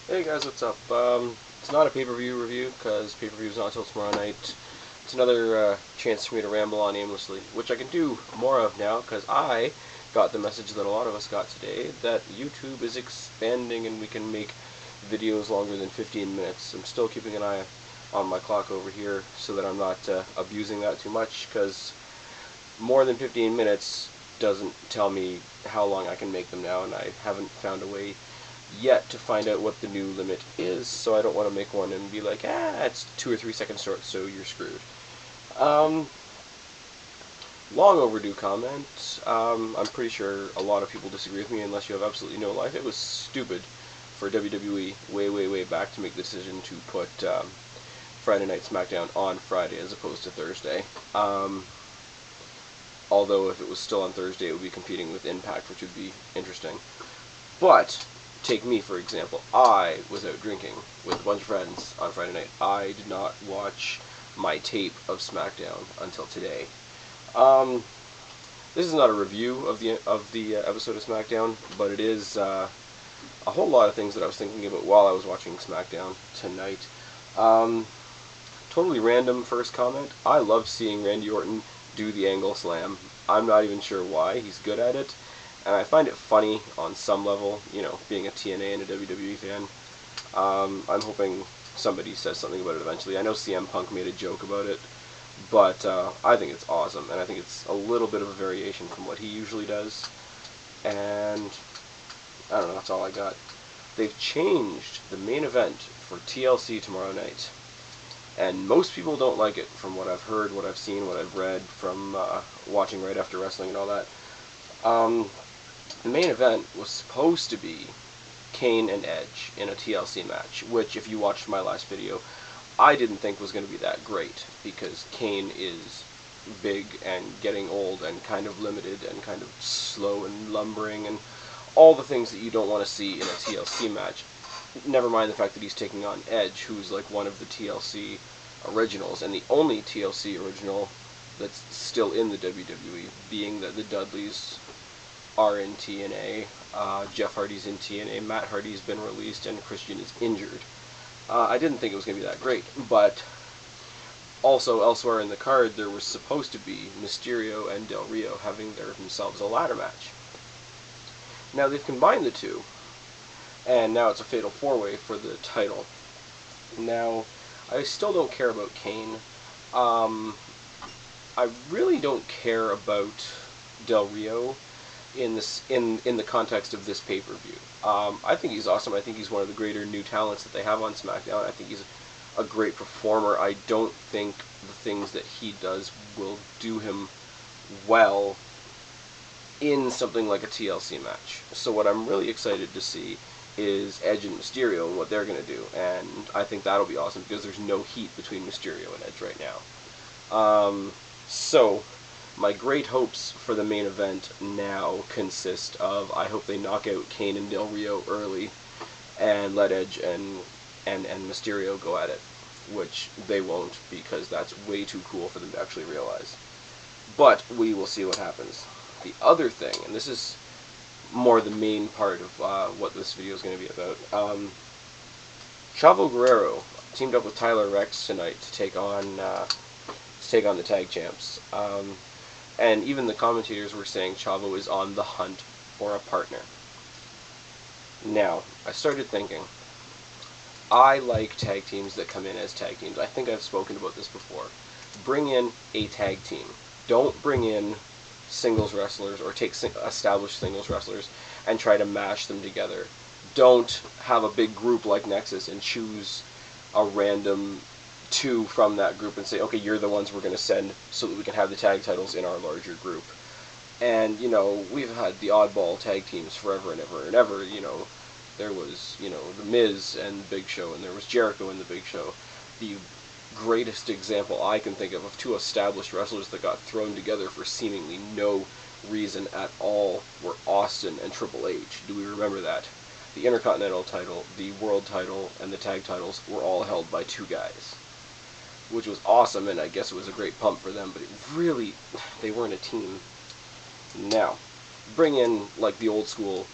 Hey guys, what's up? It's not a pay-per-view review, because pay-per-view's not until tomorrow night. It's another chance for me to ramble on aimlessly, which I can do more of now, because I got the message that a lot of us got today, that YouTube is expanding and we can make videos longer than 15 minutes. I'm still keeping an eye on my clock over here, so that I'm not abusing that too much, because more than 15 minutes doesn't tell me how long I can make them now, and I haven't found a way yet to find out what the new limit is, so I don't want to make one and be like, it's 2 or 3 seconds short, so you're screwed. Um, Long overdue comment. I'm pretty sure a lot of people disagree with me unless you have absolutely no life. It was stupid for WWE way back to make the decision to put Friday Night SmackDown on Friday as opposed to Thursday. Although if it was still on Thursday, it would be competing with Impact, which would be interesting. But take me, for example. I was out drinking with a bunch of friends on Friday night. I did not watch my tape of SmackDown until today. This is not a review of the episode of SmackDown, but it is a whole lot of things that I was thinking about while I was watching SmackDown tonight. Totally random first comment. I love seeing Randy Orton do the angle slam. I'm not even sure why. He's good at it. And I find it funny on some level, being a TNA and a WWE fan. I'm hoping somebody says something about it eventually. I know CM Punk made a joke about it, but I think it's awesome, and I think it's a little bit of a variation from what he usually does. And I don't know, that's all I got. They've changed the main event for TLC tomorrow night, and most people don't like it, from what I've heard, what I've seen, what I've read from watching Right After Wrestling and all that. The main event was supposed to be Kane and Edge in a TLC match, which, if you watched my last video, I didn't think was going to be that great, because Kane is big and getting old and kind of limited and kind of slow and lumbering and all the things that you don't want to see in a TLC match. Never mind the fact that he's taking on Edge, who's like one of the TLC originals, and the only TLC original that's still in the WWE, being that the Dudleys are in TNA, Jeff Hardy's in TNA, Matt Hardy's been released, and Christian is injured. I didn't think it was going to be that great, but also elsewhere in the card there was supposed to be Mysterio and Del Rio having themselves a ladder match. Now they've combined the two, and now it's a fatal four-way for the title. Now, I still don't care about Kane. I really don't care about Del Rio in the context of this pay-per-view. I think he's awesome. I think he's one of the greater new talents that they have on SmackDown. I think he's a great performer. I don't think the things that he does will do him well in something like a TLC match. So what I'm really excited to see is Edge and Mysterio and what they're going to do. And I think that'll be awesome, because there's no heat between Mysterio and Edge right now. So my great hopes for the main event now consist of, I hope they knock out Kane and Del Rio early and let Edge and Mysterio go at it, which they won't, because that's way too cool for them to actually realize. But we will see what happens. The other thing, and this is more the main part of what this video is going to be about, Chavo Guerrero teamed up with Tyler Rex tonight to take on the tag champs. And even the commentators were saying Chavo is on the hunt for a partner. Now, I started thinking, I like tag teams that come in as tag teams. I think I've spoken about this before. Bring in a tag team. Don't bring in singles wrestlers, or take established singles wrestlers and try to mash them together. Don't have a big group like Nexus and choose a random two from that group and say, okay, you're the ones we're going to send so that we can have the tag titles in our larger group. And, we've had the oddball tag teams forever and ever and ever. There was, The Miz and the Big Show, and there was Jericho and the Big Show. The greatest example I can think of two established wrestlers that got thrown together for seemingly no reason at all were Austin and Triple H. Do we remember that? The Intercontinental title, the World title, and the tag titles were all held by two guys, which was awesome, and I guess it was a great pump for them, but they weren't a team. Now, bring in the old school,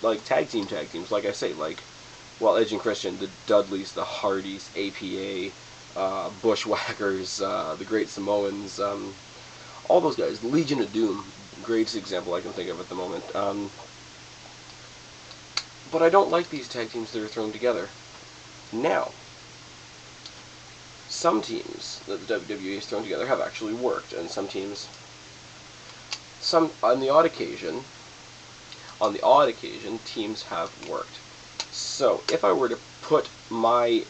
like tag teams, like I say, like well, Edge and Christian, the Dudleys, the Hardys, APA, Bushwhackers, the Great Samoans, all those guys. Legion of Doom, greatest example I can think of at the moment. But I don't like these tag teams that are thrown together. Now, some teams that the WWE has thrown together have actually worked, and some teams, on the odd occasion, teams have worked. So, if I were to put my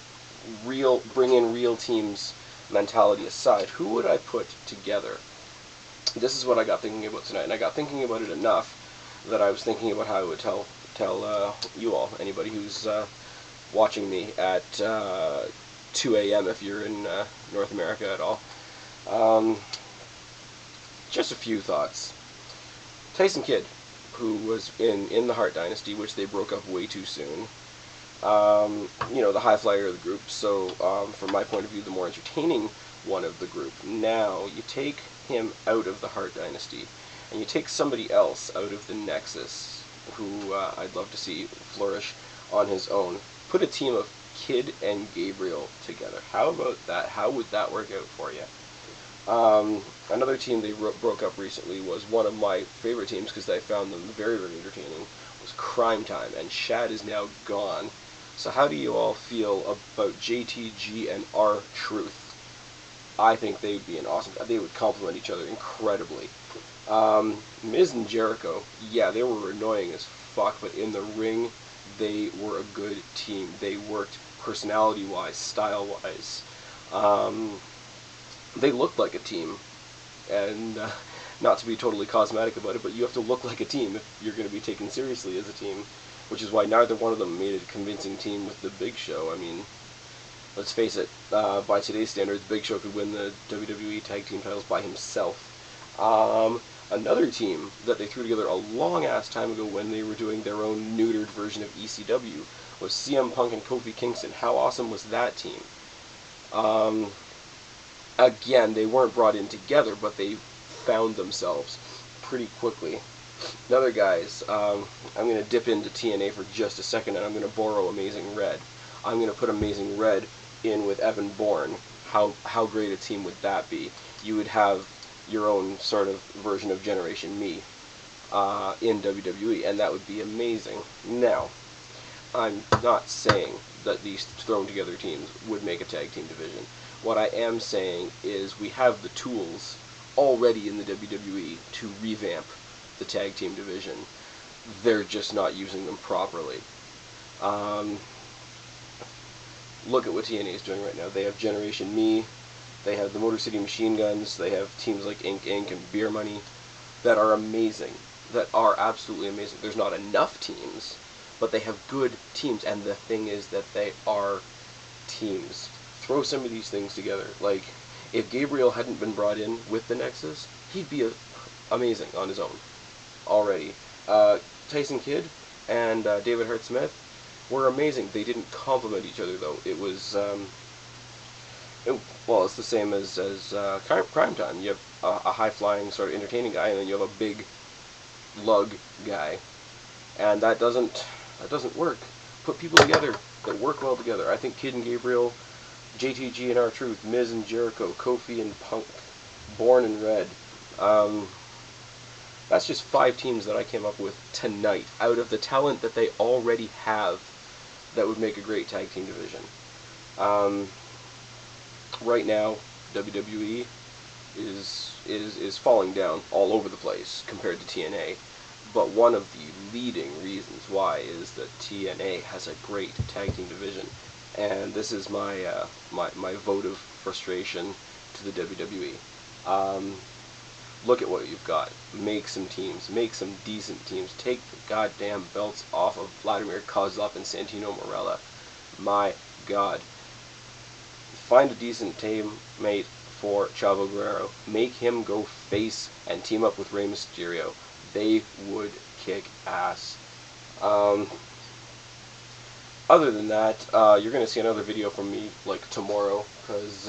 bring in real teams mentality aside, who would I put together? This is what I got thinking about tonight, and I got thinking about it enough that I was thinking about how I would tell you all, anybody who's watching me at 2 a.m. if you're in North America at all. Just a few thoughts. Tyson Kidd, who was in the Hart Dynasty, which they broke up way too soon. The high flyer of the group, so from my point of view, the more entertaining one of the group. Now, you take him out of the Hart Dynasty, and you take somebody else out of the Nexus, who I'd love to see flourish on his own. Put a team of Kidd and Gabriel together. How about that? How would that work out for you? Another team they broke up recently was one of my favorite teams because I found them very, very entertaining, was Crime Time, and Shad is now gone. So how do you all feel about JTG and R-Truth? I think they would be an awesome... They would complement each other incredibly. Miz and Jericho, yeah, they were annoying as fuck, but in the ring, they were a good team. They worked personality-wise, style-wise. They looked like a team. And not to be totally cosmetic about it, but you have to look like a team if you're going to be taken seriously as a team. Which is why neither one of them made a convincing team with the Big Show. I mean, let's face it, by today's standards, Big Show could win the WWE Tag Team titles by himself. Another team that they threw together a long-ass time ago when they were doing their own neutered version of ECW was CM Punk and Kofi Kingston. How awesome was that team? Again, they weren't brought in together, but they found themselves pretty quickly. Another guys, I'm going to dip into TNA for just a second, and I'm going to borrow Amazing Red. I'm going to put Amazing Red in with Evan Bourne. How great a team would that be? You would have your own sort of version of Generation Me in WWE, and that would be amazing. Now, I'm not saying that these thrown together teams would make a tag team division. What I am saying is we have the tools already in the WWE to revamp the tag team division. They're just not using them properly. Look at what TNA is doing right now. They have Generation Me, they have the Motor City Machine Guns, they have teams like Ink Inc. and Beer Money that are amazing, that are absolutely amazing. There's not enough teams, but they have good teams, and the thing is that they are teams. Throw some of these things together. Like, if Gabriel hadn't been brought in with the Nexus, he'd be amazing on his own already. Tyson Kidd and David Hart Smith were amazing. They didn't complement each other, though. It was, it's the same as Crime Time. You have a high-flying, sort of entertaining guy, and then you have a big lug guy. And that doesn't work. Put people together that work well together. I think Kidd and Gabriel, JTG and R-Truth, Miz and Jericho, Kofi and Punk, Bourne and Red. That's just 5 teams that I came up with tonight, out of the talent that they already have that would make a great tag team division. Right now, WWE is falling down all over the place compared to TNA, but one of the leading reasons why is that TNA has a great tag team division, and this is my my vote of frustration to the WWE. Look at what you've got. Make some teams. Make some decent teams. Take the goddamn belts off of Vladimir Kozlov and Santino Marella. My God. Find a decent teammate for Chavo Guerrero. Make him go face and team up with Rey Mysterio. They would kick ass. Other than that, you're going to see another video from me, like, tomorrow, because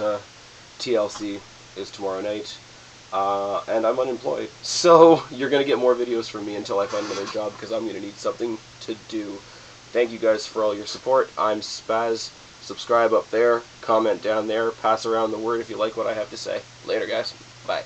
TLC is tomorrow night. And I'm unemployed. So, you're going to get more videos from me until I find another job, because I'm going to need something to do Thank you guys for all your support. I'm Spaz. Subscribe up there, comment down there, pass around the word if you like what I have to say. Later, guys. Bye.